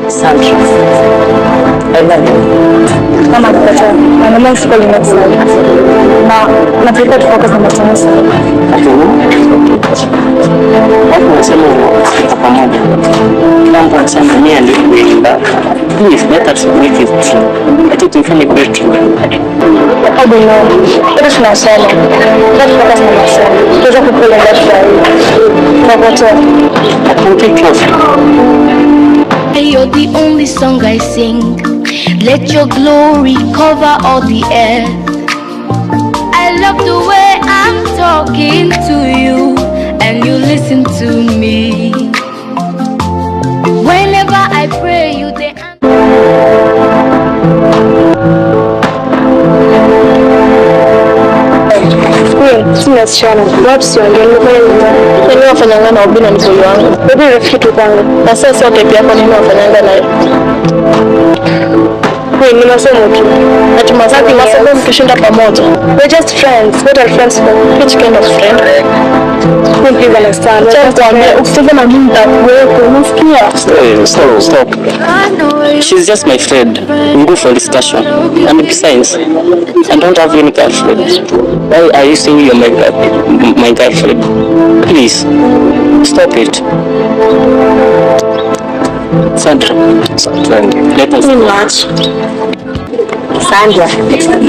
Sandra, I love you. Mama nakataa. Na mama sikuwa nimesema. Na nataka tufocus na masomo sana. Nasema pamoja. Mambo ya Tanzania ndio kuenda. Please let us make it true. Let it become a great true. I don't know. It is not so. Let's focus on masomo. Tuweze kupeleka kwa I can take care of you. You're the only song I sing. Let your glory cover all the earth. I love the way I'm talking to you and you listen to me. Whenever I pray you they sina sana. Watu siongeni kweli. Ni wafanyanga na ubina ni kweli wangu. Wewe rafiki tu kwangu. Na sasa sote pia kwa nini wafanyanga naye? Ni masomo tu. Ati masomo mkishinda pamoja. We're just friends. What are friends for? Which kind of friend? Please understand. Ukisema na mimi nitakuweko. Unasikia? Stop. She's just my friend. We go for discussion. And besides, I don't have any girlfriend. Why are you saying you're my girlfriend? Please, stop it. Sandra, let us Much. Sandra,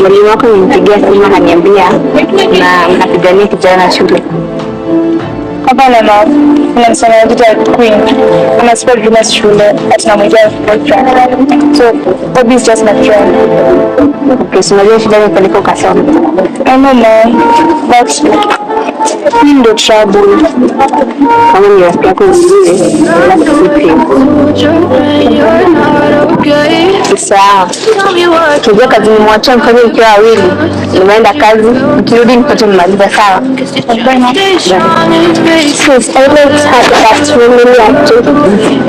mwalimu wako nimpigia simu akaniambia na mnapigania kijana shule. Hapana na unamsema ndio Queen. Ana spell jina shule atina mmoja boyfriend. So, Bobby is just my friend. Okay, so unajua shida ni kuliko kasoma. I know but in the trouble. Kama ni rafiki yako mzuri, sawa. Kijua kazi nimwachia mfanye mkiwa wawili. Nimeenda kazi, nikirudi nipate mmaliza sawa. Yes, I always had that really active.